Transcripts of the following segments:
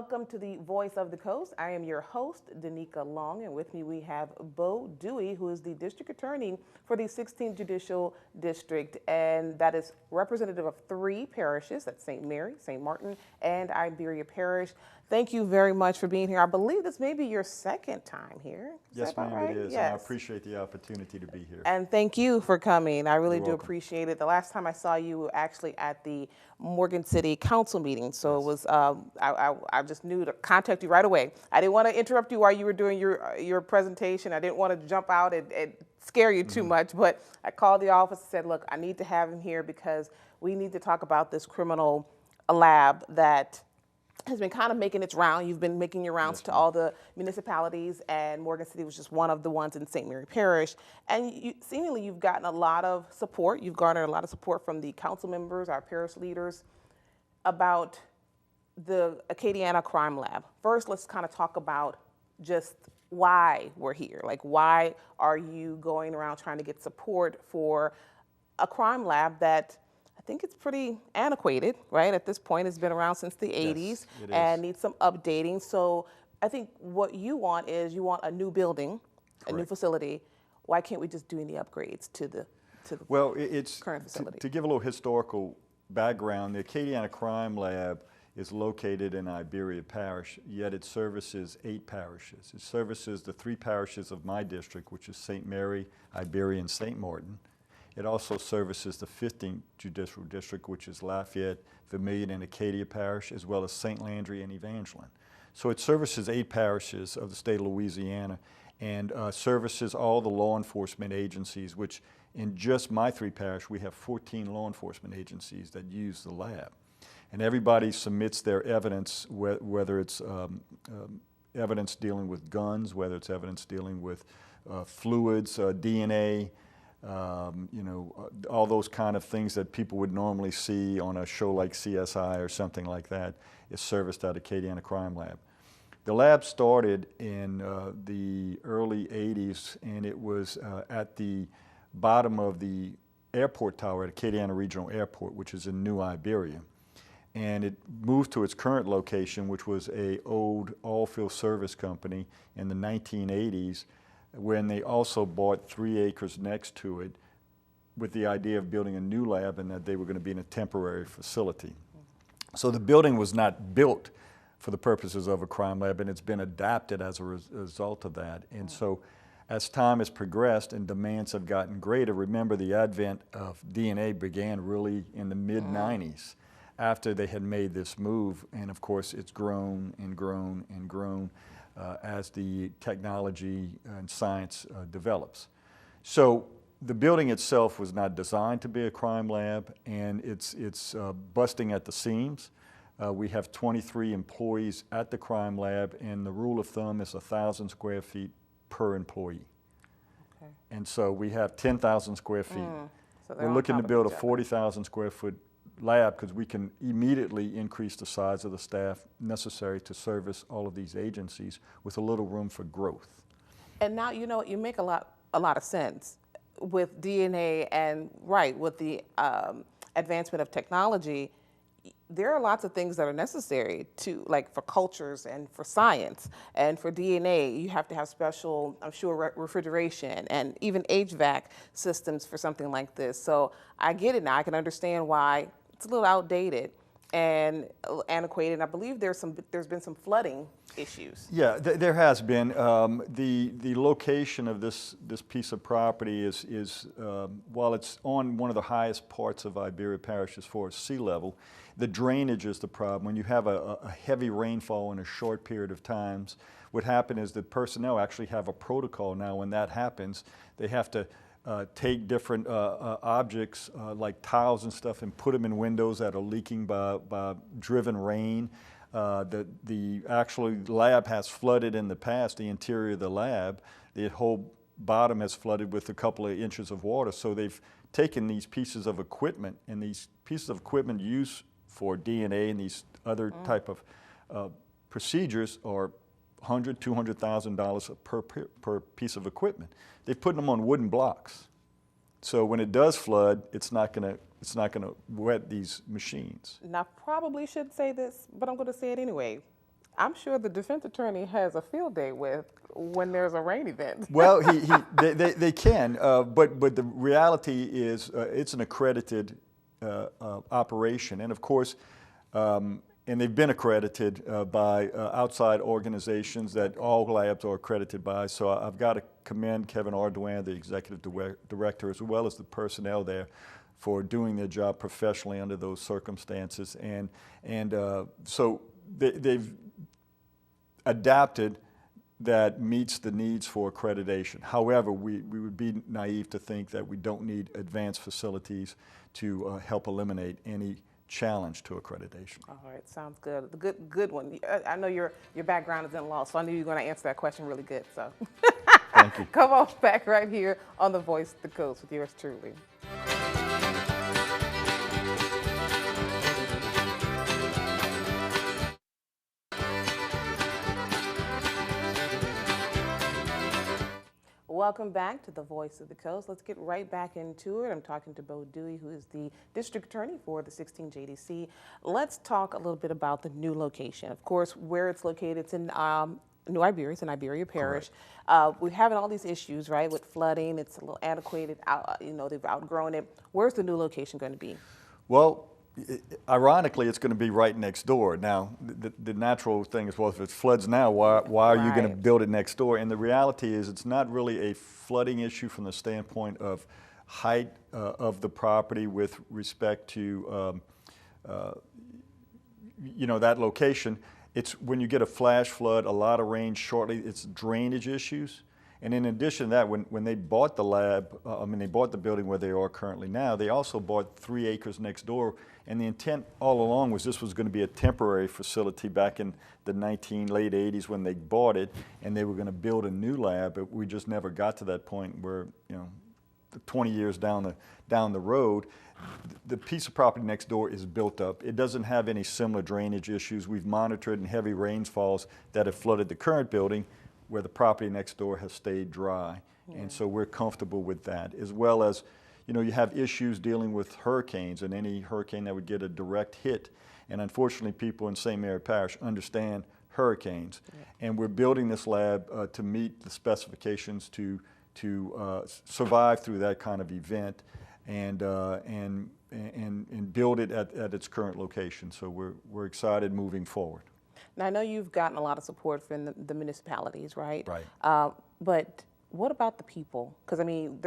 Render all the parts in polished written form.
welcome to the Voice of the Coast. I am your host, Danica Long, and with me we have Bo Duhe, who is the District Attorney for the 16th Judicial District, and that is representative of 3 parishes, that's St. Mary, St. Martin, and Iberia Parish. Thank you very much for being here. I believe this may be your second time here. Yes, ma'am, right? it is, Yes. and I appreciate the opportunity to be here. And thank you for coming. I really You're do welcome. appreciate it. The last time I saw you were actually at the Morgan City Council meeting, so Yes. it was I just knew to contact you right away. I didn't want to interrupt you while you were doing your presentation. I didn't want to jump out and scare you too much, but I called the office and said, look, I need to have him here because we need to talk about this criminal lab that has been kind of making its round. You've been making your rounds to all the municipalities, and Morgan City was just one of the ones in St. Mary Parish. And seemingly you've gotten a lot of support. You've garnered a lot of support from the council members, our parish leaders, about the Acadiana Crime Lab. First, let's kind of talk about just why we're here. Like, why are you going around trying to get support for a crime lab that I think it's pretty antiquated, right? At this point, it's been around since the 80s and needs some updating. So I think what you want is you want a new building, a new facility. Why can't we just do any upgrades to the current facility? To give a little historical background, the Acadiana Crime Lab is located in Iberia Parish, yet it services 8 parishes. It services the 3 parishes of my district, which is St. Mary, Iberia, and St. Martin. It also services the 15th Judicial District, which is Lafayette, Vermilion, and Acadia Parish, as well as St. Landry and Evangeline. So it services 8 parishes of the state of Louisiana and services all the law enforcement agencies, which in just my 3 parishes, we have 14 law enforcement agencies that use the lab. And everybody submits their evidence, whether it's evidence dealing with guns, whether it's evidence dealing with fluids, DNA, all those kind of things that people would normally see on a show like CSI or something like that is serviced at Acadiana Crime Lab. The lab started in the early 80s, and it was at the bottom of the airport tower at Acadiana Regional Airport, which is in New Iberia. And it moved to its current location, which was an old oilfield service company in the 1980s, when they also bought 3 acres next to it with the idea of building a new lab and that they were going to be in a temporary facility. So the building was not built for the purposes of a crime lab, and it's been adapted as a result of that. And so as time has progressed and demands have gotten greater, remember the advent of DNA began really in the mid-90s after they had made this move, and of course it's grown and grown and grown as the technology and science develops. So the building itself was not designed to be a crime lab, and it's busting at the seams. We have 23 employees at the crime lab, and the rule of thumb is 1,000 square feet per employee. Okay. And so we have 10,000 square feet. So we're looking to build a 40,000 square foot lab because we can immediately increase the size of the staff necessary to service all of these agencies with a little room for growth. And now, you know, you make a lot of sense with DNA and with the advancement of technology. There are lots of things that are necessary to, like, for cultures and for science, and for DNA you have to have special, I'm sure, refrigeration and even HVAC systems for something like this. So I get it now. I can understand why it's a little outdated and antiquated. I believe there's been some flooding issues. Yeah, there has been. The location of this piece of property is while it's on one of the highest parts of Iberia Parish as far as sea level, the drainage is the problem. When you have a heavy rainfall in a short period of times, what happens is the personnel actually have a protocol now. When that happens, they have to take different objects like tiles and stuff and put them in windows that are leaking by driven rain. The actual lab has flooded in the past, the interior of the lab. The whole bottom has flooded with a couple of inches of water. So they've taken these pieces of equipment, and these pieces of equipment used for DNA and these other type of procedures are $100,000, $200,000 per piece of equipment. They've put them on wooden blocks. So when it does flood, it's not gonna wet these machines. Now, I probably should say this, but I'm gonna say it anyway. I'm sure the defense attorney has a field day with when there's a rain event. Well, they can, but the reality is it's an accredited operation, and of course, and they've been accredited by outside organizations that all labs are accredited by. So I've got to commend Kevin Ardoin, the executive director, as well as the personnel there, for doing their job professionally under those circumstances, and so they've adapted that meets the needs for accreditation. However, we would be naive to think that we don't need advanced facilities to help eliminate any challenge to accreditation. All right, sounds good. Good one. I know your background is in law, so I knew you were going to answer that question really good. So, Thank you. Come on back right here on The Voice of the Coast with yours truly. Welcome back to The Voice of the Coast. Let's get right back into it. I'm talking to Bo Duhe, who is the district attorney for the 16 JDC. Let's talk a little bit about the new location. Of course, where it's located, it's in New Iberia, it's in Iberia Parish. We're having all these issues, right, with flooding. It's a little antiquated, they've outgrown it. Where's the new location going to be? Well, ironically, it's going to be right next door. Now, the natural thing is, well, if it floods now, why are you going to build it next door? And the reality is it's not really a flooding issue from the standpoint of height of the property with respect to, that location. It's when you get a flash flood, a lot of rain shortly, it's drainage issues. And in addition to that, when they bought the lab, they bought the building where they are currently now, they also bought 3 acres next door. And the intent all along was this was going to be a temporary facility back in the late 80s when they bought it, and they were going to build a new lab, but we just never got to that point where, 20 years down the road, the piece of property next door is built up. It doesn't have any similar drainage issues. We've monitored in heavy rainfalls that have flooded the current building, where the property next door has stayed dry. Yeah. And so we're comfortable with that, as well as, you have issues dealing with hurricanes, and any hurricane that would get a direct hit. And unfortunately, people in St. Mary Parish understand hurricanes. Yeah. And we're building this lab to meet the specifications to survive through that kind of event, and build it at its current location. So we're excited moving forward. Now, I know you've gotten a lot of support from the municipalities, right? Right. But what about the people? Because,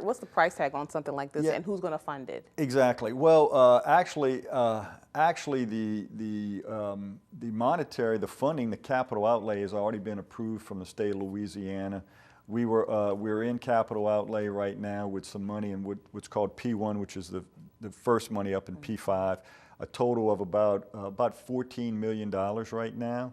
what's the price tag on something like this, yeah. And who's going to fund it? Exactly. Well, actually, the the funding, the capital outlay has already been approved from the state of Louisiana. We're in capital outlay right now with some money in what's called P1, which is the first money up in P5. A total of about $14 million right now.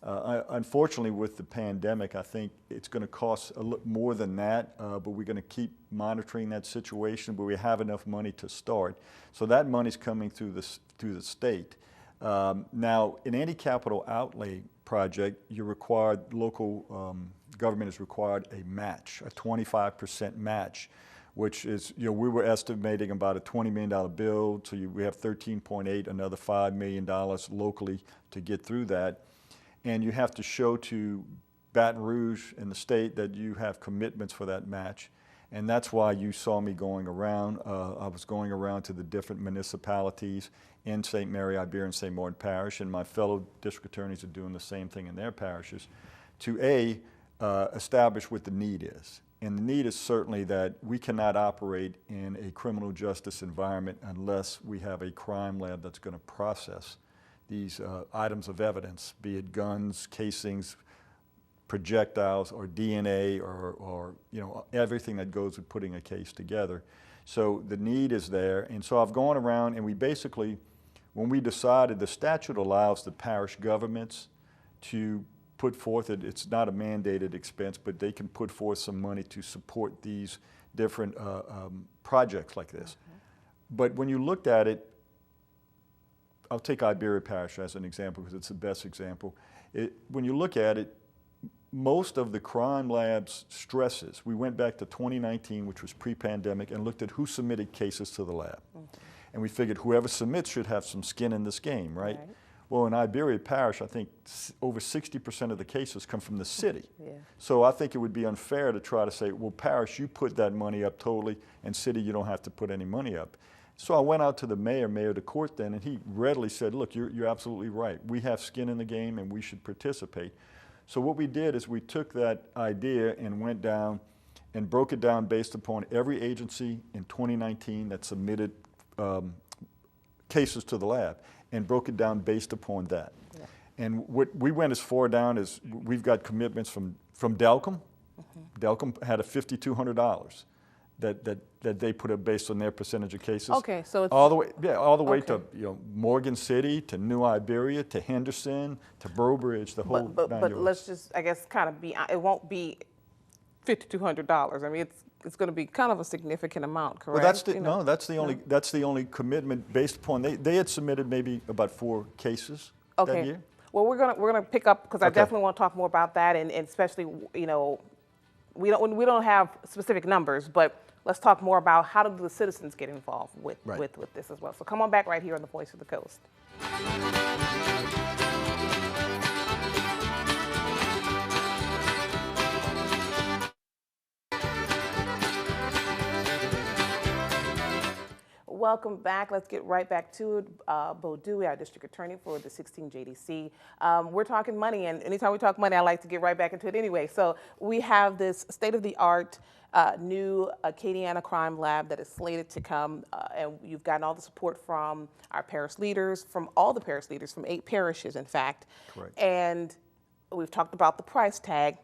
Unfortunately, with the pandemic, I think it's going to cost a little more than that, but we're going to keep monitoring that situation, but we have enough money to start. So that money's coming through the state. Now, in any capital outlay project, local government is required a match, a 25% match, which is, we were estimating about a $20 million bill, so we have 13.8, another $5 million locally to get through that. And you have to show to Baton Rouge and the state that you have commitments for that match. And that's why you saw me going around. I was going around to the different municipalities in St. Mary, Iberia, and St. Martin Parish, and my fellow district attorneys are doing the same thing in their parishes, to establish what the need is. And the need is certainly that we cannot operate in a criminal justice environment unless we have a crime lab that's going to process these items of evidence, be it guns, casings, projectiles, or DNA, or everything that goes with putting a case together. So the need is there, and so I've gone around, and we basically, when we decided, the statute allows the parish governments to put forth, it's not a mandated expense, but they can put forth some money to support these different projects like this. Okay. But when you looked at it, I'll take Iberia Parish as an example because it's the best example. When you look at it, most of the crime lab's stresses, we went back to 2019, which was pre-pandemic, and looked at who submitted cases to the lab. Mm-hmm. And we figured whoever submits should have some skin in this game, right? Well, in Iberia Parish, I think over 60% of the cases come from the city. Yeah. So I think it would be unfair to try to say, well, Parish, you put that money up totally, and city, you don't have to put any money up. So I went out to the mayor of the court then, and he readily said, look, you're absolutely right. We have skin in the game, and we should participate. So what we did is we took that idea and went down and broke it down based upon every agency in 2019 that submitted cases to the lab, and broke it down based upon that. Yeah. And what we went as far down as we've got commitments from Delcom. Delcom had a $5,200 that they put up based on their percentage of cases. Okay, so it's all the way to Morgan City, to New Iberia, to Henderson, to Brobridge, the whole. But let's just, I guess, kind of be. It won't be $5,200. I mean, it's going to be kind of a significant amount, correct? Well, that's the only commitment based upon they had submitted maybe about 4 cases that year. Well, we're gonna pick up, because I definitely want to talk more about that, and especially, we don't have specific numbers, but let's talk more about how do the citizens get involved with this as well. So come on back right here on the Voice of the Coast. Welcome back. Let's get right back to it. Bo Duhe, our district attorney for the 16 JDC. We're talking money, and anytime we talk money, I like to get right back into it anyway. So we have this state-of-the-art new Acadiana crime lab that is slated to come, and you've gotten all the support from our parish leaders, from all the parish leaders, from 8 parishes, in fact. Correct. And we've talked about the price tag.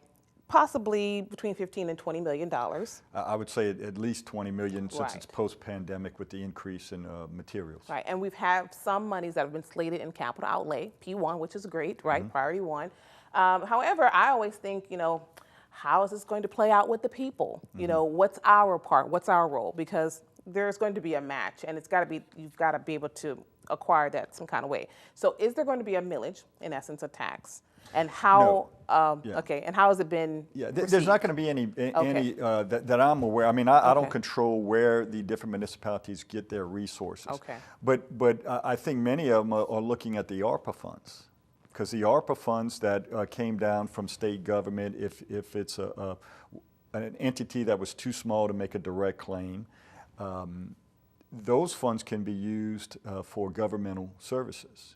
Possibly between $15 and $20 million. I would say at least 20 million since it's post-pandemic with the increase in materials. Right, and we've had some monies that have been slated in capital outlay, P1, which is great, right, priority 1. However, I always think, how is this going to play out with the people? What's our part? What's our role? Because there's going to be a match, and you've got to be able to acquire that some kind of way. So is there going to be a millage, in essence, a tax? And how? No. And how has it been? Yeah, there's not going to be any that I'm aware. I mean, I don't control where the different municipalities get their resources. Okay. But I think many of them are looking at the ARPA funds, because the ARPA funds that came down from state government, if it's an entity that was too small to make a direct claim, those funds can be used for governmental services.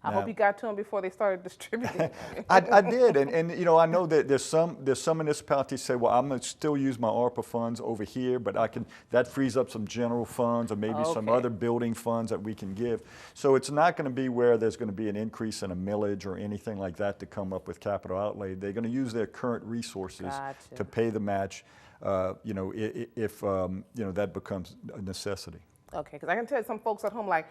I hope you got to them before they started distributing. I did, and I know that there's some municipalities say, well, I'm going to still use my ARPA funds over here, but that frees up some general funds or maybe some other building funds that we can give. So it's not going to be where there's going to be an increase in a millage or anything like that to come up with capital outlay. They're going to use their current resources to pay the match, if that becomes a necessity. Okay, because I can tell some folks at home like,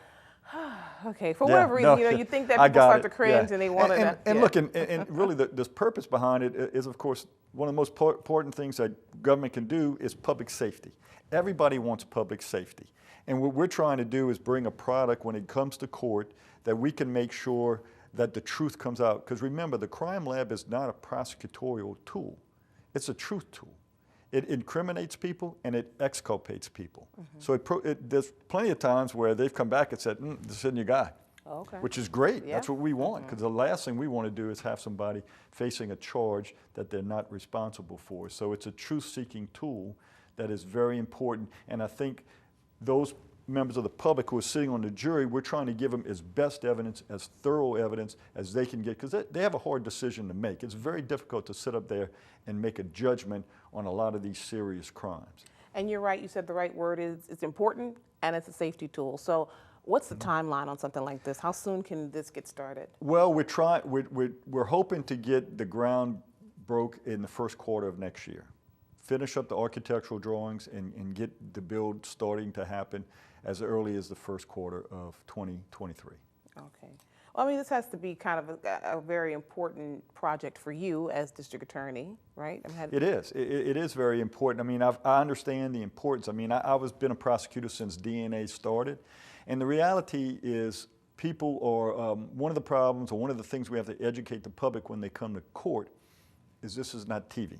okay, for whatever reason, you think that people start to cringe and they want to. And look, and really the purpose behind it is, of course, one of the most important things that government can do is public safety. Everybody wants public safety. And what we're trying to do is bring a product when it comes to court that we can make sure that the truth comes out. Because remember, the crime lab is not a prosecutorial tool. It's a truth tool. It incriminates people and it exculpates people. So there's plenty of times where they've come back and said, this isn't your guy, which is great. Yeah. That's what we want, because the last thing we want to do is have somebody facing a charge that they're not responsible for. So it's a truth-seeking tool that is very important, and I think those members of the public who are sitting on the jury, we're trying to give them as best evidence, as thorough evidence as they can get, because they have a hard decision to make. It's very difficult to sit up there and make a judgment on a lot of these serious crimes. And you're right, you said the right word is it's important and it's a safety tool. So what's the timeline on something like this? How soon can this get started? Well, we're hoping to get the ground broke in the first quarter of next year. Finish up the architectural drawings and get the build starting to happen as early as the first quarter of 2023. Okay. Well, I mean, this has to be kind of a very important project for you as district attorney, right? It is. It is very important. I mean, I understand the importance. I mean, I've been a prosecutor since DNA started, and the reality is people are, one of the problems or one of the things we have to educate the public when they come to court is this is not TV.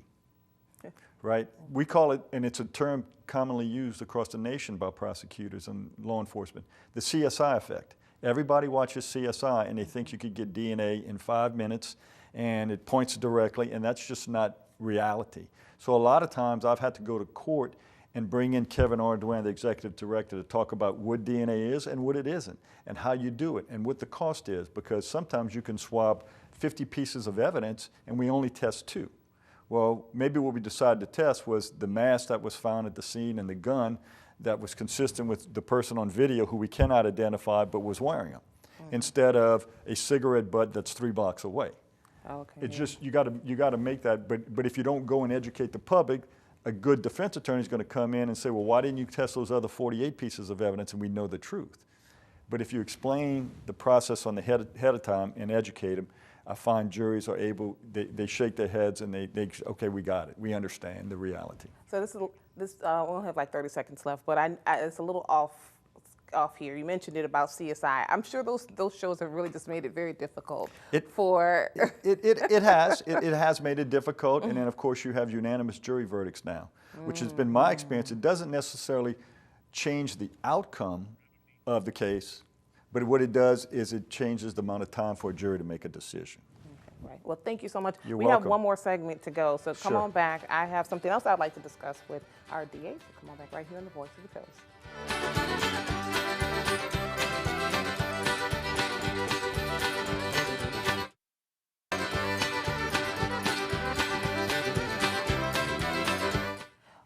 Right? We call it, and it's a term commonly used across the nation by prosecutors and law enforcement, the CSI effect. Everybody watches CSI and they think you could get DNA in 5 minutes and it points directly, and that's just not reality. So a lot of times I've had to go to court and bring in Kevin Ardoin, the executive director, to talk about what DNA is and what it isn't, and how you do it, and what the cost is, because sometimes you can swab 50 pieces of evidence and we only test 2. Well, maybe what we decided to test was the mask that was found at the scene and the gun that was consistent with the person on video who we cannot identify but was wearing them, instead of a cigarette butt that's 3 blocks away. Okay. It's just, you gotta make that, but if you don't go and educate the public, a good defense attorney is going to come in and say, well, why didn't you test those other 48 pieces of evidence and we know the truth? But if you explain the process on the head of time and educate them, I find juries are able, they shake their heads and they okay, we got it. We understand the reality. So we only have like 30 seconds left, but it's a little off here. You mentioned it about CSI. I'm sure those shows have really just made it very difficult for. It has made it difficult, and then of course you have unanimous jury verdicts now, which has been my experience. It doesn't necessarily change the outcome of the case, but what it does is it changes the amount of time for a jury to make a decision. Okay, right. Well, thank you so much. You're we welcome. have one more segment to go, so come Sure. on back. I have something else I'd like to discuss with our DA. So come on back right here on the Voice of the Coast.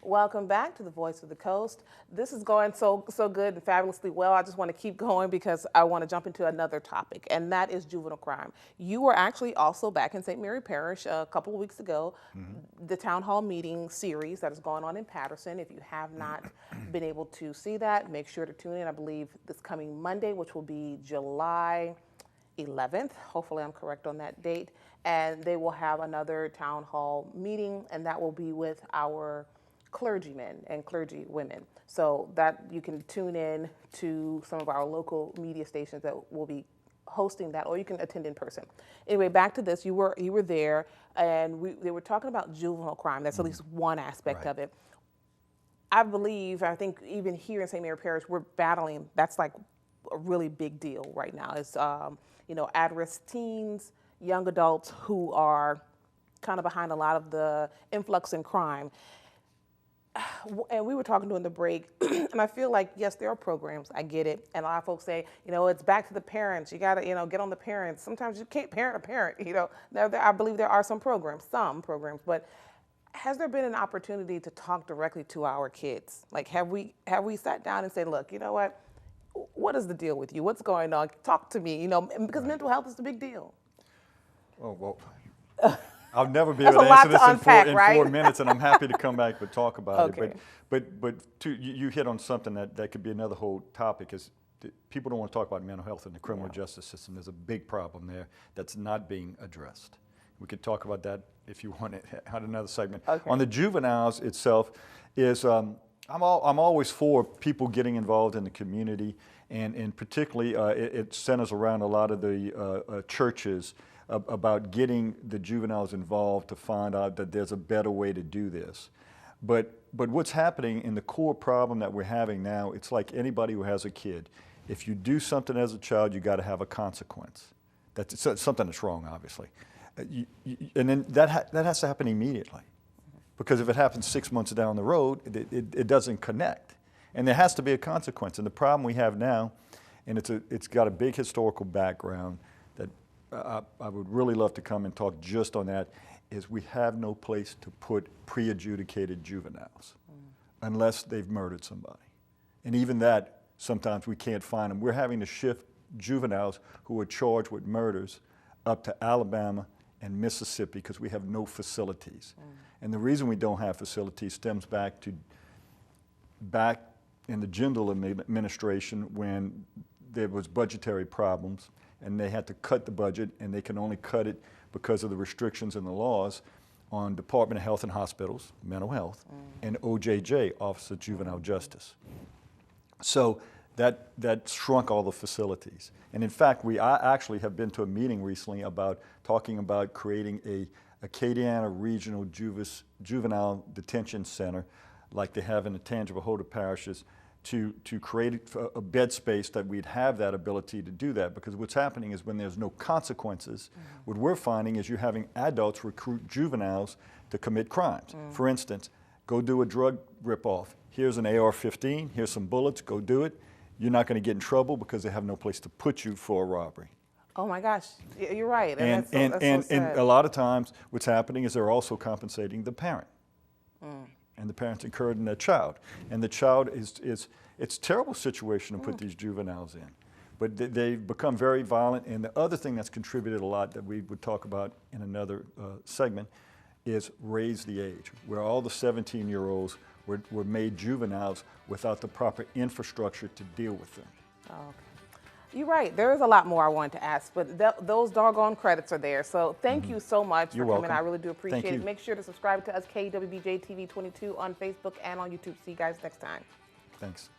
Welcome back to the Voice of the Coast. This is going so good and fabulously well. I just want to keep going because I want to jump into another topic, and that is juvenile crime. You were actually also back in St. Mary Parish a couple of weeks ago, the town hall meeting series that is going on in Patterson. If you have not been able to see that, make sure to tune in. I believe this coming Monday, which will be July 11th. Hopefully I'm correct on that date. And they will have another town hall meeting, and that will be with our clergymen and clergy women. So that you can tune in to some of our local media stations that will be hosting that, or you can attend in person. Anyway, back to this. You were there, and they were talking about juvenile crime. That's at least one aspect of it. I think even here in St. Mary Parish, we're battling. That's like a really big deal right now. It's at-risk teens, young adults who are kind of behind a lot of the influx in crime. And we were talking during the break, and I feel like, yes, there are programs. I get it. And a lot of folks say, it's back to the parents. You got to, get on the parents. Sometimes you can't parent a parent, I believe there are some programs, but has there been an opportunity to talk directly to our kids? Like, have we sat down and said, look, you know what is the deal with you? What's going on? Talk to me, because mental health is a big deal. Oh, well. I'll never be able to answer this in 4 minutes, and I'm happy to come back and talk about it. But you hit on something that could be another whole topic, is people don't want to talk about mental health in the criminal justice system. There's a big problem there that's not being addressed. We could talk about that if you want it on another segment. Okay. On the juveniles itself, I'm always for people getting involved in the community, and particularly it centers around a lot of the churches about getting the juveniles involved to find out that there's a better way to do this. But what's happening in the core problem that we're having now, it's like anybody who has a kid. If you do something as a child, you got to have a consequence. That's something that's wrong, obviously. And then that has to happen immediately. Because if it happens 6 months down the road, it doesn't connect. And there has to be a consequence. And the problem we have now, and it's got a big historical background, that I would really love to come and talk just on that, is we have no place to put pre-adjudicated juveniles unless they've murdered somebody. And even that, sometimes we can't find them. We're having to shift juveniles who are charged with murders up to Alabama and Mississippi because we have no facilities. And the reason we don't have facilities stems back in the Jindal administration, when there was budgetary problems and they had to cut the budget, and they can only cut it because of the restrictions and the laws on Department of Health and Hospitals, mental health, and OJJ, Office of Juvenile Justice. So that shrunk all the facilities. And in fact, I actually have been to a meeting recently talking about creating a Acadiana Regional Juvenile Detention Center, like they have in the Tangipahoa parishes, to create a bed space that we'd have that ability to do that. Because what's happening is when there's no consequences, what we're finding is you're having adults recruit juveniles to commit crimes. For instance, go do a drug ripoff. Here's an AR-15, here's some bullets, go do it. You're not going to get in trouble because they have no place to put you for a robbery. Oh my gosh, you're right. And that's so sad. a lot of times what's happening is they're also compensating the parent. And the parent's encouraging their child. And the child it's a terrible situation to put these juveniles in. But they've become very violent. And the other thing that's contributed a lot that we would talk about in another segment is raise the age, where all the 17-year-olds were made juveniles without the proper infrastructure to deal with them. Oh, okay. You're right. There is a lot more I wanted to ask, but those doggone credits are there. So thank you so much for coming. I really do appreciate it. Make sure to subscribe to us, KWBJ TV 22 on Facebook and on YouTube. See you guys next time. Thanks.